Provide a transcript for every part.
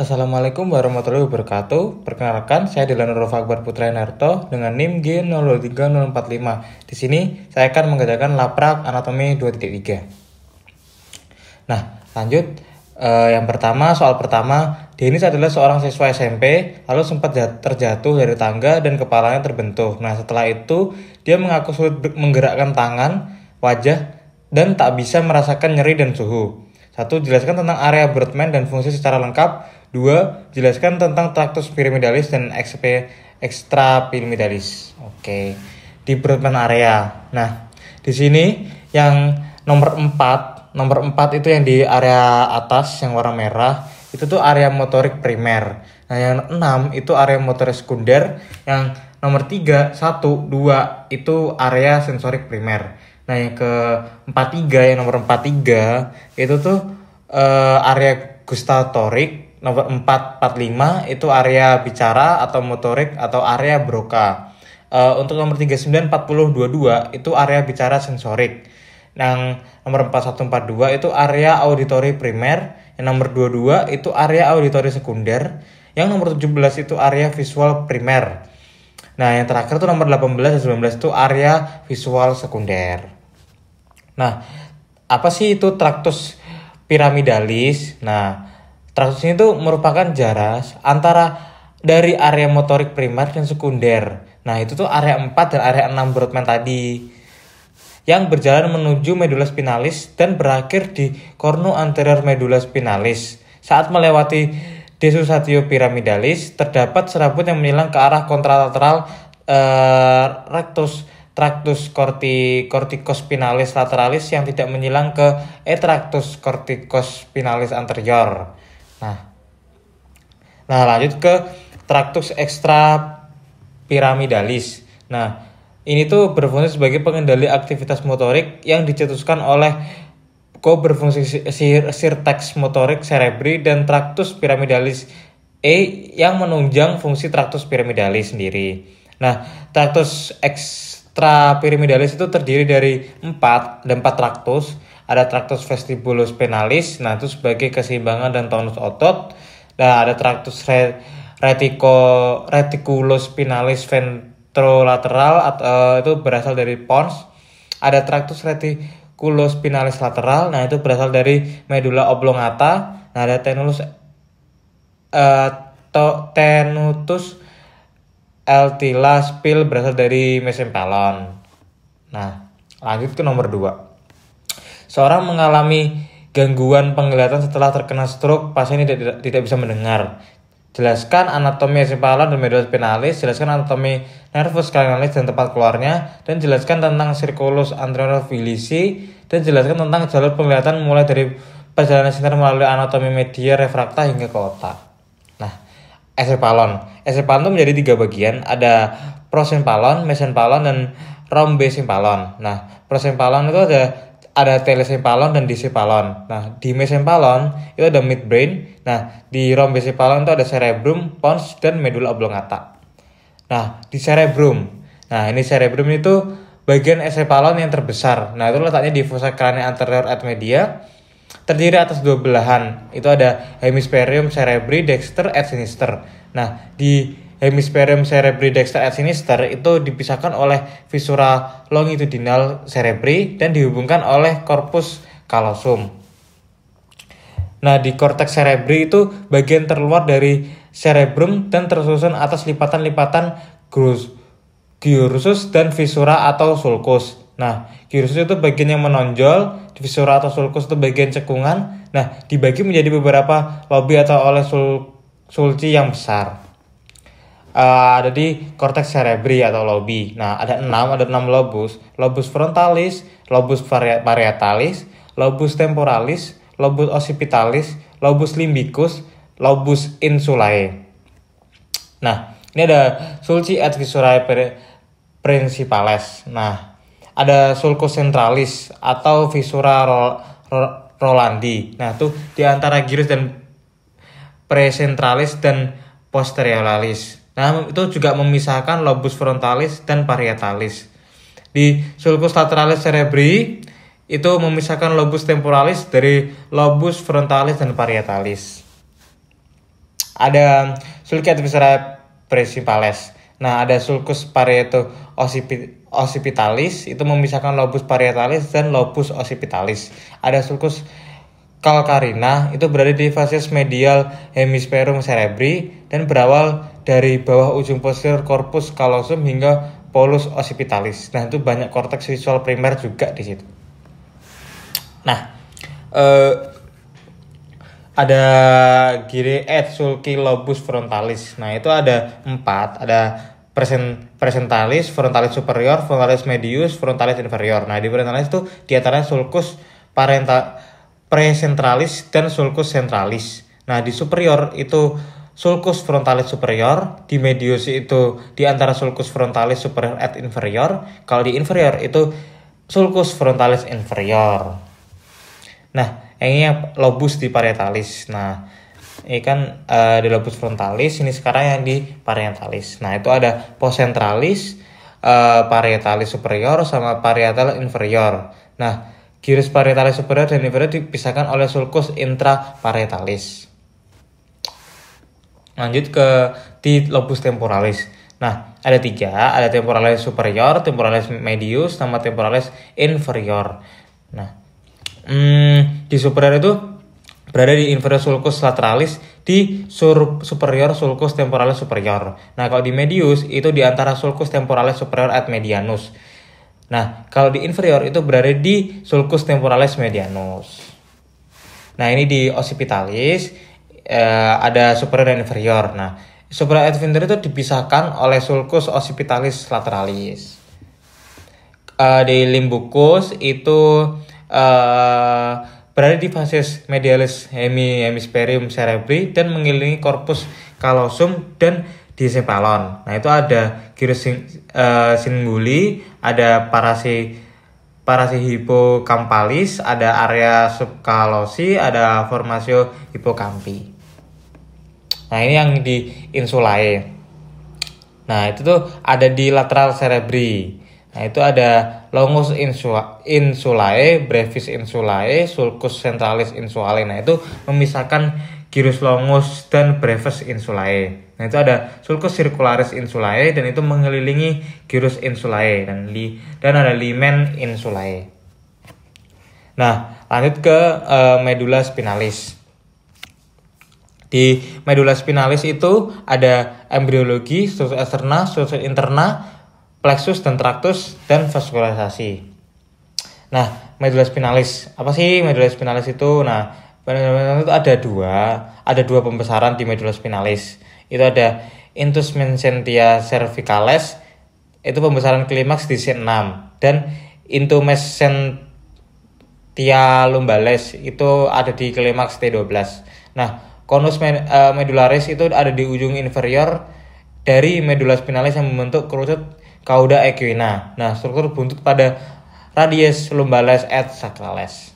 Assalamualaikum warahmatullahi wabarakatuh. Perkenalkan, saya Delano Akbar Putra Narto dengan NIM G03045. Di sini saya akan mengerjakan laprak anatomi 2.3. Nah, lanjut. Yang pertama, soal pertama, Denis adalah seorang siswa SMP, lalu sempat terjatuh dari tangga dan kepalanya terbentuk. Nah, setelah itu dia mengaku sulit menggerakkan tangan, wajah, dan tak bisa merasakan nyeri dan suhu. 1. Jelaskan tentang area Brodmann dan fungsi secara lengkap. 2. Jelaskan tentang tractus piramidalis dan extrapiramidalis. Oke. Di Brodmann area. Nah, di sini yang nomor 4 itu yang di area atas yang warna merah, itu tuh area motorik primer. Nah, yang 6 itu area motorik sekunder. Yang nomor 3, 1, 2 itu area sensorik primer. Nah, yang ke 43, yang nomor 43 itu tuh area gustatorik. Nomor 4, 45 itu area bicara atau motorik atau area Broca. Untuk nomor 39, 40, 22 itu area bicara sensorik. Yang nomor 4142 itu area auditori primer. Yang nomor 22 itu area auditori sekunder. Yang nomor 17 itu area visual primer. Nah, yang terakhir itu nomor 18 dan 19 itu area visual sekunder. Nah, apa sih itu tractus piramidalis? Nah, tractus ini tuh merupakan jaras antara dari area motorik primer dan sekunder. Nah, itu tuh area 4 dan area 6 Brodmann tadi, yang berjalan menuju medula spinalis dan berakhir di cornu anterior medula spinalis. Saat melewati desusatio piramidalis, terdapat serabut yang menyilang ke arah kontralateral tractus corticospinalis lateralis yang tidak menyilang ke tractus corticospinalis anterior. Nah, lanjut ke tractus extrapiramidalis. Nah, ini tuh berfungsi sebagai pengendali aktivitas motorik yang dicetuskan oleh berfungsi sirtex motorik cerebri dan tractus piramidalis yang menunjang fungsi tractus piramidalis sendiri. Nah, tractus extrapiramidalis itu terdiri dari 4 tractus. Ada tractus vestibulospinalis, nah itu sebagai keseimbangan dan tonus otot. Nah, ada tractus reticulospinalis ventrolateral itu berasal dari pons. Ada tractus reticulospinalis lateral, nah itu berasal dari medula oblongata. Nah, ada tenutus eltila spil berasal dari mesempalon. Nah, lanjut ke nomor 2. Seorang mengalami gangguan penglihatan setelah terkena stroke, pasien tidak bisa mendengar. Jelaskan anatomi mesempalon dan medula spinalis, jelaskan anatomi nervus cranialis dan tempat keluarnya, dan jelaskan tentang circulus anterior villi, dan jelaskan tentang jalur penglihatan mulai dari perjalanan sinar melalui anatomi media refrakta hingga ke otak. Nah, encephalon itu menjadi 3 bagian, ada prosemphalon, mesemphalon, dan rhomboemphalon. Nah, prosemphalon itu ada telesemphalon dan disemphalon. Nah, di mesemphalon itu ada midbrain. Nah, di rhomboemphalon itu ada cerebrum, pons, dan medula oblongata. Nah, di cerebrum. Nah, ini cerebrum itu bagian encephalon yang terbesar. Nah, itu letaknya di fossa cranea anterior et media. Terdiri atas 2 belahan. Itu ada hemispherium cerebri dexter et sinister. Nah, di hemispherium cerebri dexter et sinister itu dipisahkan oleh visura longitudinal cerebri dan dihubungkan oleh corpus callosum. Nah, di cortex cerebri itu bagian terluar dari cerebrum dan tersusun atas lipatan-lipatan gyrus dan visura atau sulcus. Nah, gyrus itu bagian yang menonjol, visura atau sulcus itu bagian cekungan. Nah, dibagi menjadi beberapa lobi atau oleh sulci yang besar. Ada di cortex cerebri atau lobi. Nah, ada 6 lobus. Lobus frontalis, lobus parietalis, lobus temporalis, lobus occipitalis, lobus limbicus, lobus insulae. Nah, ini ada sulci et visurae principales. Nah, ada sulcus centralis atau visura rolandi. Nah, itu di antara gyrus dan precentralis dan posteriolalis. Nah, itu juga memisahkan lobus frontalis dan parietalis. Di sulcus lateralis cerebri itu memisahkan lobus temporalis dari lobus frontalis dan parietalis. Ada sulci adventitia principales. Nah, ada sulcus parieto occipitalis, itu memisahkan lobus parietalis dan lobus occipitalis. Ada sulcus calcarina, itu berada di fases medial hemisferum cerebri dan berawal dari bawah ujung posterior corpus callosum hingga polus occipitalis. Nah, itu banyak korteks visual primer juga di situ. Nah, ada gire et sulci lobus frontalis. Nah, itu ada 4, ada presentalis, frontalis superior, frontalis medius, frontalis inferior. Nah, di frontalis itu diantaranya sulcus precentralis dan sulcus centralis. Nah, di superior itu sulcus frontalis superior, di medius itu di antara sulcus frontalis superior et inferior. Kalau di inferior itu sulcus frontalis inferior. Nah, ini yang lobus di parietalis. Nah, ini kan di lobus frontalis, ini sekarang yang di parietalis. Nah, itu ada postcentralis, parietalis superior sama parietal inferior. Nah, gyrus parietalis superior dan inferior dipisahkan oleh sulcus intraparietalis. Lanjut ke di lobus temporalis. Nah, ada 3, ada temporalis superior, temporalis medius, sama temporalis inferior. Nah, di superior itu berada di inferior sulcus lateralis, di superior sulcus temporalis superior. Nah, kalau di medius itu di antara sulcus temporalis superior et medianus. Nah, kalau di inferior itu berada di sulcus temporalis medianus. Nah, ini di occipitalis ada superior dan inferior. Nah, superior et inferior itu dipisahkan oleh sulcus occipitalis lateralis. Di limbucus itu berada di fases medialis hemispherium cerebri dan mengelilingi corpus callosum dan diencephalon. Nah, itu ada gyrus cinguli, ada parasihipocampalis, ada area subcallosi, ada formatio hippocampi. Nah, ini yang di insulae. Nah, itu tuh ada di lateral cerebri. Nah, itu ada longus insulae, brevis insulae, sulcus centralis insulae. Nah, itu memisahkan gyrus longus dan brevis insulae. Nah, itu ada sulcus circularis insulae dan itu mengelilingi gyrus insulae dan ada limen insulae. Nah, lanjut ke medulla spinalis. Di medulla spinalis itu ada embriologi, struktur eksterna, struktur interna, plexus dan tractus dan vaskularisasi. Nah, medulla spinalis. Apa sih medulla spinalis itu? Nah, medulla spinalis itu ada dua pembesaran di medulla spinalis. Itu ada intusmensentia cervicalis, itu pembesaran klimaks di C6, dan intumescentia lumbalis itu ada di klimaks T12. Nah, conus medullaris itu ada di ujung inferior dari medulla spinalis yang membentuk kerucut cauda equina. Nah, struktur buntut pada radius lumbalis et sacralis.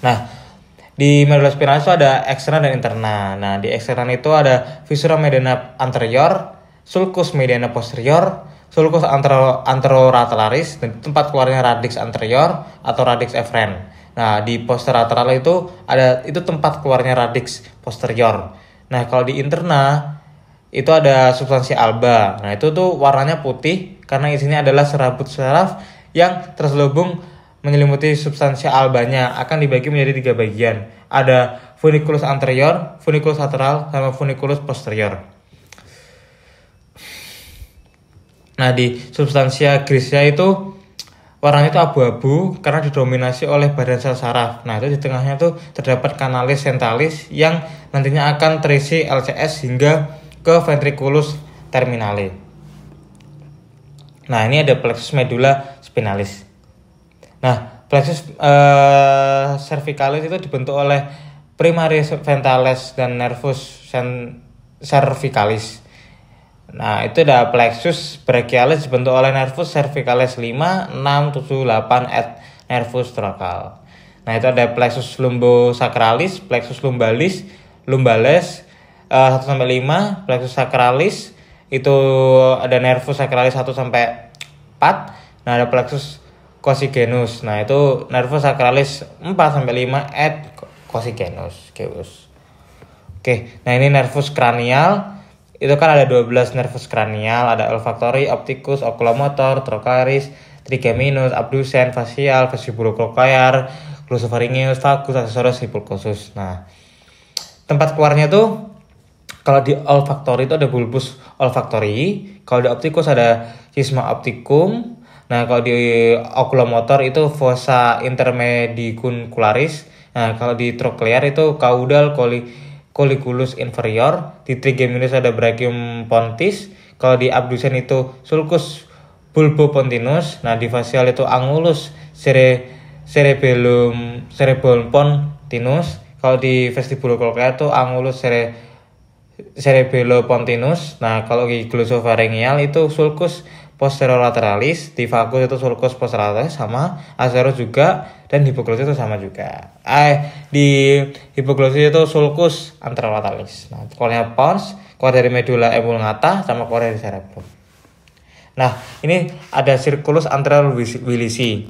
Nah, di medulla spinalis itu ada eksterna dan interna. Nah, di eksterna itu ada viscera mediana anterior, sulcus mediana posterior, sulcus anterolateralaris, dan tempat keluarnya radix anterior atau radix efferent. Nah, di posterolateral itu ada tempat keluarnya radix posterior. Nah, kalau di interna itu ada substansi alba. Nah, itu tuh warnanya putih karena isinya adalah serabut saraf yang terselubung menyelimuti substansi albanya. Akan dibagi menjadi 3 bagian. Ada funiculus anterior, funiculus lateral, sama funiculus posterior. Nah, di substansia grigia itu warnanya itu abu-abu karena didominasi oleh badan sel saraf. Nah, itu di tengahnya tuh terdapat kanalis centralis yang nantinya akan terisi LCS hingga ke ventriculus terminale. Nah, ini ada plexus medulla spinalis. Nah, plexus cervicalis itu dibentuk oleh primaris ventalis dan nervus cervicalis. Nah, itu ada plexus brachialis dibentuk oleh nervus cervicalis 5, 6, 7, 8 et nervus thoracal. Nah, itu ada plexus lumbosacralis, plexus lumbales 1 sampai 5, plexus sacralis itu ada nervus sacralis 1 sampai 4. Nah, ada plexus cosigenus. Nah, itu nervus sacralis 4 sampai 5 et cosigenus. Oke, nah ini nervus kranial. Itu kan ada 12 nervus kranial, ada olfaktori, optikus, oculomotor, trochlearis, trigeminus, abdusen, facial, vestibulocochlear, glossopharyngeus, vagus, accessoris, hypoglosssus. Nah, tempat keluarnya tuh kalau di olfaktori itu ada bulbus olfaktori, kalau di optikus ada cisma opticum. Nah, kalau di oculomotor itu fossa intermedicuncularis. Nah, kalau di trochlear itu caudal colliculus inferior, di trigeminus ada brachium pontis, kalau di abdusen itu sulcus bulbopontinus, nah di facial itu angulus cerebellum pontinus, kalau di vestibulocochlear itu angulus cerebellopontinus. Nah, kalau di glossopharyngeal itu sulcus posterolaterales, di vagus itu sulcus posterolaterales sama, accessoris juga, dan hipoglossus itu sama juga. Di hipoglossus itu sulcus anterolaterales. Nah, keluarnya pons, keluar dari medulla oblongata sama keluar dari cerebrum. Nah, ini ada circulus anterior wilisi.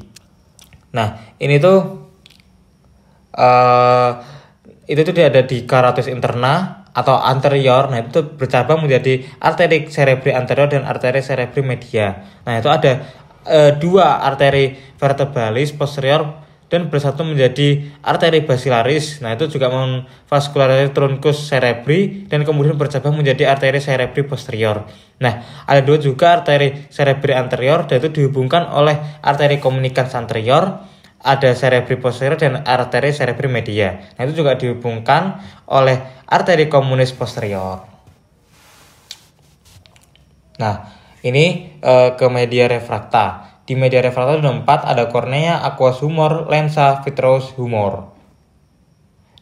Nah, ini tuh itu tuh dia ada di caratus interna atau anterior. Nah, itu bercabang menjadi arteri cerebri anterior dan arteri cerebri media. Nah, itu ada dua arteri vertebralis posterior dan bersatu menjadi arteri basilaris. Nah, itu juga memvaskularkan truncus cerebri dan kemudian bercabang menjadi arteri cerebri posterior. Nah, ada dua juga arteri cerebri anterior, dan itu dihubungkan oleh arteri communicans anterior, ada cerebri posterior dan arteri cerebri media. Nah, itu juga dihubungkan oleh arteri communis posterior. Nah, ini ke media refracta. Di media refracta ada 4, ada kornea, aqueous humor, lensa, vitreous humor.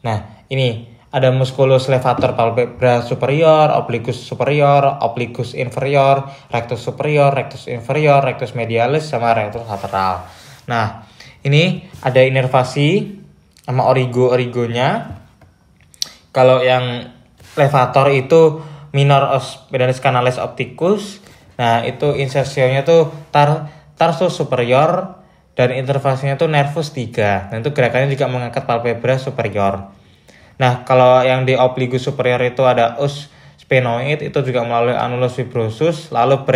Nah, ini ada musculus levator palpebra superior, obliquus superior, obliquus inferior, rectus superior, rectus inferior, rectus medialis, sama rectus lateral. Nah, ini ada inervasi sama origonya. Kalau yang levator itu minor pedalis canalis opticus. Nah, itu insersionya tuh tarsus superior dan intervasinya tuh nervus 3. Nah, itu gerakannya juga mengangkat palpebra superior. Nah, kalau yang di obliquus superior itu ada us sphenoid, itu juga melalui annulus fibrosus lalu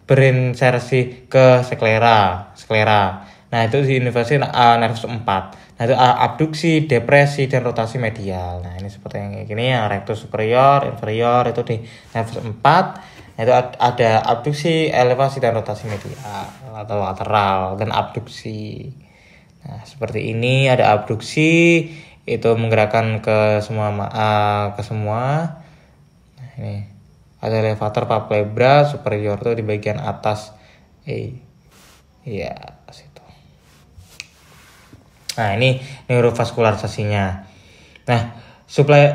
berinsersi ke sklera. Nah, itu di inervasi nervus 4. Nah, itu abduksi, depresi, dan rotasi medial. Nah, ini seperti yang kayak gini, yang rectus superior, inferior itu di nervus 4. Nah, itu ada abduksi, elevasi, dan rotasi medial atau lateral, dan abduksi. Nah, seperti ini ada abduksi, itu menggerakkan ke semua. Nah, ini ada levator palpebra superior itu di bagian atas. Iya, situ. Nah, ini neurovaskularisasinya. Nah, suplai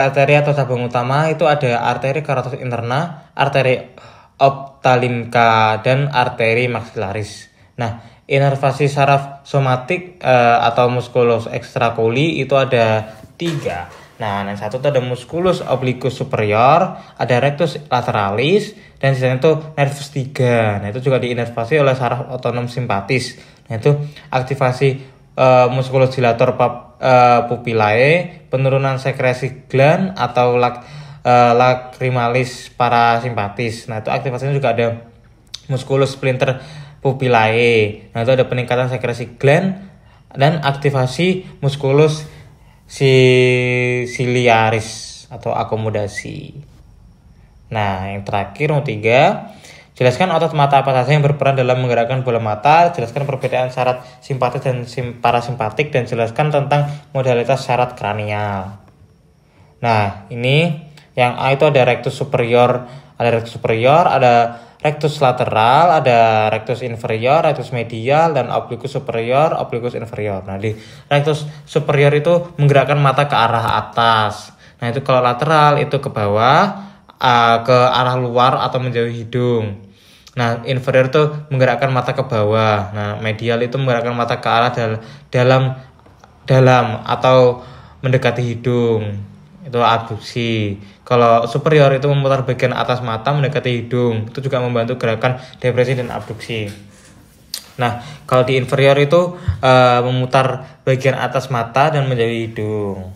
arteri atau cabang utama itu ada arteri caratus interna, arteri ophthalmica, dan arteri maxillaris. Nah, inervasi saraf somatik atau musculus extraculi itu ada 3. Nah, yang satu itu ada musculus obliquus superior, ada rectus lateralis, dan sisanya itu nervus 3. Nah, itu juga diinervasi oleh saraf otonom simpatis. Nah, itu aktivasi musculus dilator pupillae, penurunan sekresi gland atau lacrimalis parasimpatis. Nah, itu aktivasinya juga ada musculus splinter pupillae. Nah, itu ada peningkatan sekresi gland dan aktivasi musculus ciliaris atau akomodasi. Nah, yang terakhir nomor 3, jelaskan otot mata apa saja yang berperan dalam menggerakkan bola mata, jelaskan perbedaan syarat simpatis dan parasimpatik, dan jelaskan tentang modalitas syarat kranial. Nah, ini yang A itu ada rectus superior, ada rectus lateral, ada rectus inferior, rectus medial, dan obliquus superior, obliquus inferior. Nah, di rectus superior itu menggerakkan mata ke arah atas. Nah, itu kalau lateral itu ke bawah, ke arah luar atau menjauhi hidung. Nah, inferior itu menggerakkan mata ke bawah. Nah, medial itu menggerakkan mata ke arah dalam atau mendekati hidung. Itu abduksi. Kalau superior itu memutar bagian atas mata mendekati hidung. Itu juga membantu gerakan depresi dan abduksi. Nah, kalau di inferior itu memutar bagian atas mata dan menjauhi hidung.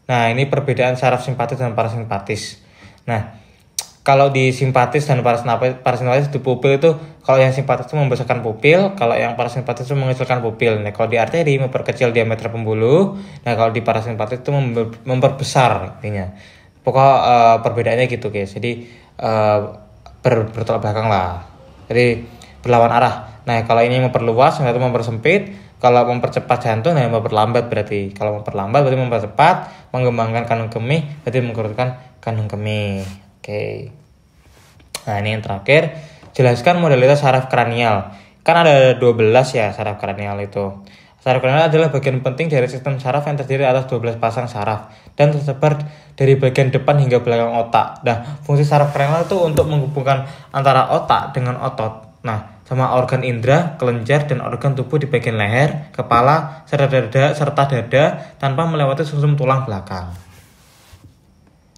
Nah, ini perbedaan saraf simpatis dan parasimpatis. Nah, kalau di simpatis dan parasimpatis di pupil itu, kalau yang simpatis itu membesarkan pupil, kalau yang parasimpatis itu mengecilkan pupil. Nah, kalau di arteri memperkecil diameter pembuluh, nah kalau di parasimpatis itu memperbesar intinya. Perbedaannya gitu guys. Jadi bertolak belakang lah. Jadi berlawan arah. Nah, kalau ini memperluas, yang satu mempersempit. Kalau mempercepat jantung, nah memperlambat berarti. Kalau memperlambat berarti mempercepat, mengembangkan kandung kemih, berarti mengurutkan kandung kemih. Oke. Nah, ini yang terakhir, jelaskan modalitas saraf kranial. Kan ada 12 ya saraf kranial itu. Saraf kranial adalah bagian penting dari sistem saraf yang terdiri atas 12 pasang saraf dan tersebar dari bagian depan hingga belakang otak. Nah, fungsi saraf kranial itu untuk menghubungkan antara otak dengan otot. Nah, sama organ indera, kelenjar, dan organ tubuh di bagian leher, kepala, serta dada tanpa melewati sumsum tulang belakang.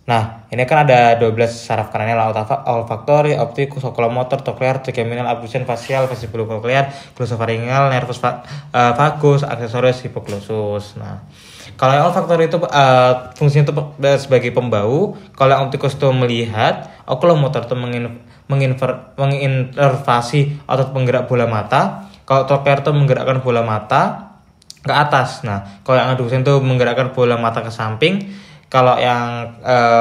Nah, ini kan ada 12 saraf kranial, olfaktori, optikus, oculomotor, cochlear, trigeminal, abdusen, facial, vestibulococlear, glossopharyngeal, nervus vagus, accessoris, hypoglosssus. Nah, kalau yang olfaktori itu fungsinya itu sebagai pembau, kalau yang optikus itu melihat, oculomotor itu mengintervasi otot penggerak bola mata, kalau cochlear itu menggerakkan bola mata ke atas. Nah, kalau yang abdusen itu menggerakkan bola mata ke samping. Kalau yang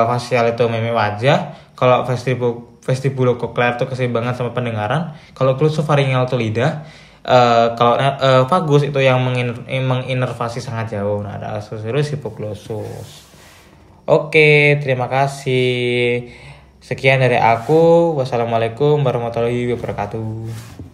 facial itu mimik wajah, kalau vestibulococlear itu keseimbangan sama pendengaran, kalau glossopharyngeal itu lidah, kalau vagus itu yang menginervasi sangat jauh. Nah, ada accessoris hypoglosssus. Oke, terima kasih. Sekian dari aku. Wassalamualaikum warahmatullahi wabarakatuh.